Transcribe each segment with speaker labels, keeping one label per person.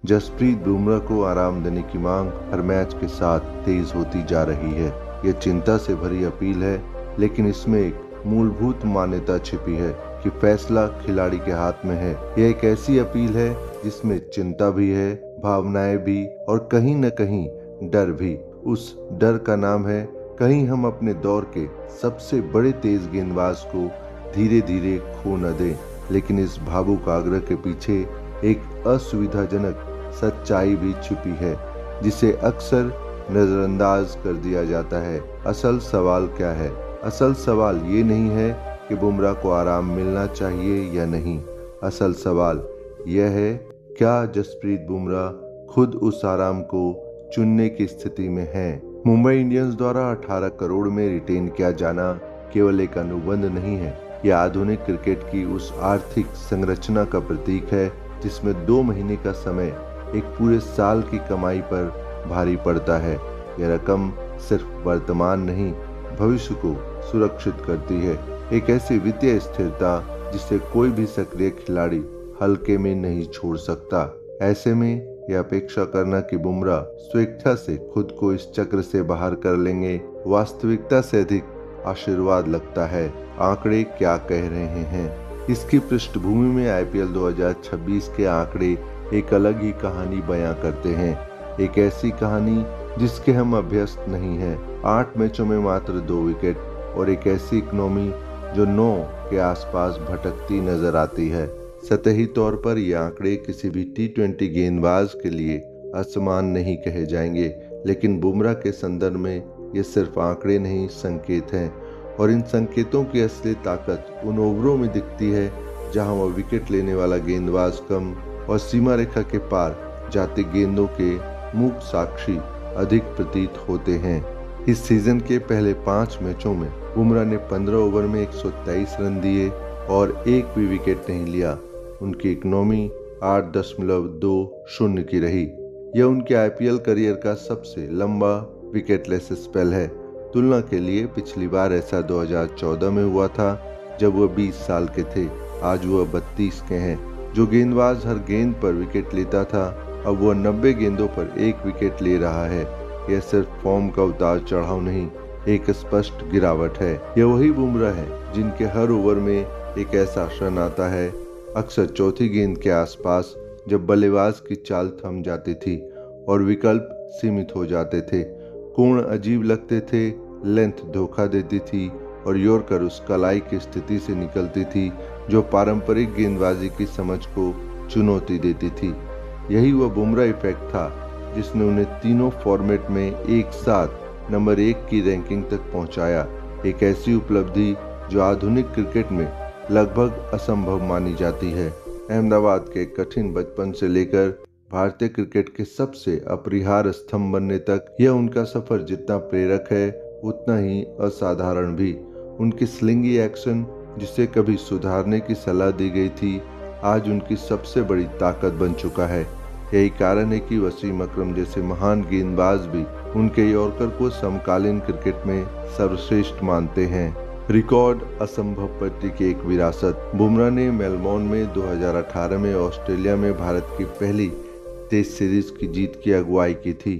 Speaker 1: जसप्रीत बुमराह को आराम देने की मांग हर मैच के साथ तेज होती जा रही है। यह चिंता से भरी अपील है, लेकिन इसमें एक मूलभूत मान्यता छिपी है कि फैसला खिलाड़ी के हाथ में है। यह एक ऐसी अपील है जिसमें चिंता भी है, भावनाएं भी और कहीं न कहीं डर भी। उस डर का नाम है कहीं हम अपने दौर के सबसे बड़े तेज गेंदबाज को धीरे धीरे खो न दें। लेकिन इस भावुक आग्रह के पीछे एक असुविधाजनक सच्चाई भी छुपी है, जिसे अक्सर नजरअंदाज कर दिया जाता है। असल सवाल क्या है? असल सवाल ये नहीं है कि बुमराह को आराम मिलना चाहिए या नहीं। असल सवाल यह है, क्या जसप्रीत बुमराह खुद उस आराम को चुनने की स्थिति में है? मुंबई इंडियंस द्वारा 18 करोड़ में रिटेन किया जाना केवल एक अनुबंध नहीं है, यह आधुनिक क्रिकेट की उस आर्थिक संरचना का प्रतीक है जिसमें 2 महीने का समय एक पूरे साल की कमाई पर भारी पड़ता है। यह रकम सिर्फ वर्तमान नहीं, भविष्य को सुरक्षित करती है। एक ऐसी वित्तीय स्थिरता जिसे कोई भी सक्रिय खिलाड़ी हल्के में नहीं छोड़ सकता। ऐसे में यह अपेक्षा करना कि बुमराह स्वेच्छा से खुद को इस चक्र से बाहर कर लेंगे, वास्तविकता से अधिक आशीर्वाद लगता है। आंकड़े क्या कह रहे हैं? इसकी पृष्ठभूमि में आईपीएल 2026 के आंकड़े एक अलग ही कहानी बयां करते हैं। एक ऐसी कहानी जिसके हम अभ्यस्त नहीं हैं। 8 मैचों में मात्र 2 विकेट और एक ऐसी इकनॉमी जो 9 के आसपास भटकती नजर आती है। सतही तौर पर ये आंकड़े किसी भी टी20 गेंदबाज के लिए असमान नहीं कहे जाएंगे, लेकिन बुमराह के संदर्भ में ये सिर्फ आंकड़े नहीं, संकेत हैं। और इन संकेतों की असली ताकत उन ओवरों में दिखती है जहां वह विकेट लेने वाला गेंदबाज कम और सीमा रेखा के पार जाते गेंदों के मूक साक्षी अधिक प्रतीत होते हैं। इस सीजन के पहले 5 मैचों में बुमराह ने 15 ओवर में 123 रन दिए और एक भी विकेट नहीं लिया। उनकी इकनॉमी 8.20 की रही। यह उनके आईपीएल करियर का सबसे लंबा विकेटलेस स्पेल है। तुलना के लिए पिछली बार ऐसा 2014 में हुआ था जब वह 20 साल के थे। आज वह 32 के हैं। जो गेंदबाज हर गेंद पर विकेट लेता था, अब वह 90 गेंदों पर 1 विकेट ले रहा है। यह सिर्फ फॉर्म का उतार चढ़ाव नहीं, एक स्पष्ट गिरावट है। यह वही बुमराह है जिनके हर ओवर में एक ऐसा क्षण आता है, अक्सर चौथी गेंद के आसपास, जब बल्लेबाज की चाल थम जाती थी और विकल्प सीमित हो जाते थे। कोण अजीब लगते थे, लेंथ धोखा देती थी और यॉर्कर उस कलाई की स्थिति से निकलती थी जो पारंपरिक गेंदबाजी की समझ को चुनौती देती थी। यही वह बुमराह इफेक्ट था जिसने उन्हें तीनों फॉर्मेट में एक साथ नंबर 1 की रैंकिंग तक पहुंचाया। एक ऐसी उपलब्धि जो आधुनिक क्रिकेट में लगभग असंभव मानी जाती है। अहमदाबाद के कठिन बचपन से लेकर भारतीय क्रिकेट के सबसे अपरिहार्य स्तंभ बनने तक यह उनका सफर जितना प्रेरक है उतना ही असाधारण भी। उनकी स्लिंगी एक्शन, जिसे कभी सुधारने की सलाह दी गई थी, आज उनकी सबसे बड़ी ताकत बन चुका है। यही कारण है कि वसीम अकरम जैसे महान गेंदबाज भी उनके यॉर्कर को समकालीन क्रिकेट में सर्वश्रेष्ठ मानते हैं। रिकॉर्ड असंभव पट्टी की एक विरासत। बुमराह ने मेलबोर्न में 2018 में ऑस्ट्रेलिया में भारत की पहली टेस्ट सीरीज की जीत की अगुवाई की थी।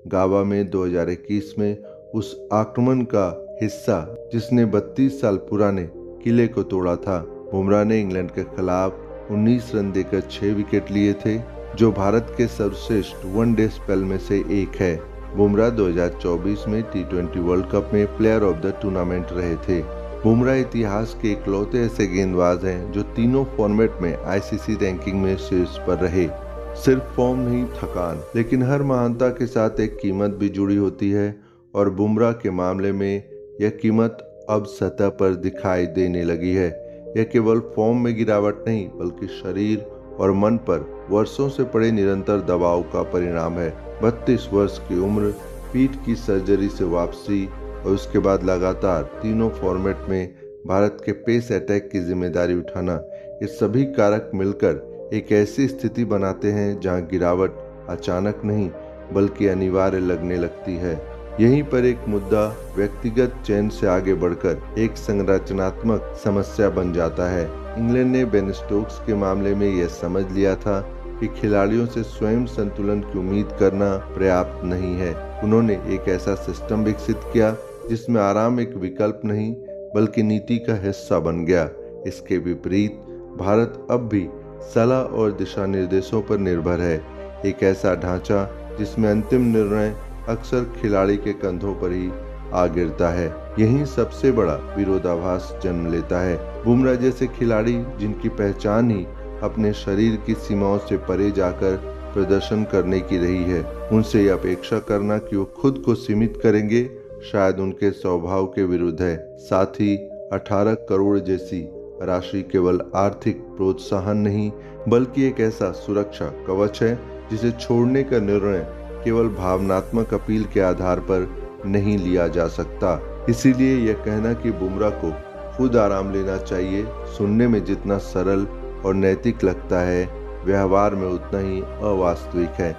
Speaker 1: गावा में 2021 में उस आक्रमण का हिस्सा जिसने 32 साल पुराने किले को तोड़ा था। बुमराह ने इंग्लैंड के खिलाफ 19 रन देकर 6 विकेट लिए थे, जो भारत के सर्वश्रेष्ठ वनडे स्पेल में से एक है। बुमराह 2024 में टी20 वर्ल्ड कप में प्लेयर ऑफ द टूर्नामेंट रहे थे। बुमराह इतिहास के इकलौते ऐसे गेंदबाज हैं जो तीनों फॉर्मेट में आईसीसी रैंकिंग में शीर्ष पर रहे। सिर्फ फॉर्म नहीं, थकान, लेकिन हर महानता के साथ एक कीमत भी जुड़ी होती है और बुमराह के मामले में यह कीमत अब सतह पर दिखाई देने लगी है। यह केवल फॉर्म में गिरावट नहीं, बल्कि शरीर और मन पर वर्षों से पड़े निरंतर दबाव का परिणाम है। 32 वर्ष की उम्र, पीठ की सर्जरी से वापसी और उसके बाद लगातार तीनों फॉर्मेट में भारत के पेस अटैक की जिम्मेदारी उठाना, ये सभी कारक मिलकर एक ऐसी स्थिति बनाते हैं जहां गिरावट अचानक नहीं बल्कि अनिवार्य लगने लगती है। यहीं पर एक मुद्दा व्यक्तिगत चयन से आगे बढ़कर एक संरचनात्मक समस्या बन जाता है। इंग्लैंड ने बेन स्टोक्स के मामले में यह समझ लिया था कि खिलाड़ियों से स्वयं संतुलन की उम्मीद करना पर्याप्त नहीं है। उन्होंने एक ऐसा सिस्टम विकसित किया जिसमें आराम एक विकल्प नहीं बल्कि नीति का हिस्सा बन गया। इसके विपरीत भारत अब भी सलाह और दिशा निर्देशों पर निर्भर है, एक ऐसा ढांचा जिसमें अंतिम निर्णय अक्सर खिलाड़ी के कंधों पर ही आ गिरता है। यही सबसे बड़ा विरोधाभास जन्म लेता है। बुमराह जैसे खिलाड़ी जिनकी पहचान ही अपने शरीर की सीमाओं से परे जाकर प्रदर्शन करने की रही है, उनसे यह अपेक्षा करना कि वो खुद को सीमित करेंगे शायद उनके स्वभाव के विरुद्ध है। साथ ही 18 करोड़ जैसी राशि केवल आर्थिक प्रोत्साहन नहीं बल्कि एक ऐसा सुरक्षा कवच है जिसे छोड़ने का निर्णय केवल भावनात्मक अपील के आधार पर नहीं लिया जा सकता। इसीलिए यह कहना कि बुमराह को खुद आराम लेना चाहिए सुनने में जितना सरल और नैतिक लगता है, व्यवहार में उतना ही अवास्तविक है।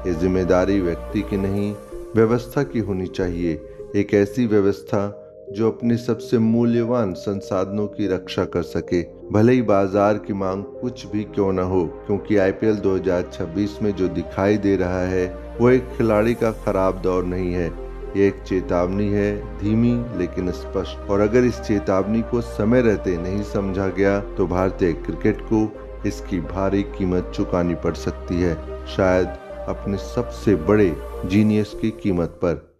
Speaker 1: ये जिम्मेदारी व्यक्ति की नहीं व्यवस्था की होनी चाहिए, एक ऐसी व्यवस्था जो अपने सबसे मूल्यवान संसाधनों की रक्षा कर सके, भले ही बाजार की मांग कुछ भी क्यों न हो। क्योंकि आईपीएल 2026 में जो दिखाई दे रहा है वो एक खिलाड़ी का खराब दौर नहीं है, ये एक चेतावनी है, धीमी लेकिन स्पष्ट। और अगर इस चेतावनी को समय रहते नहीं समझा गया तो भारतीय क्रिकेट को इसकी भारी कीमत चुकानी पड़ सकती है, शायद अपने सबसे बड़े जीनियस की कीमत पर।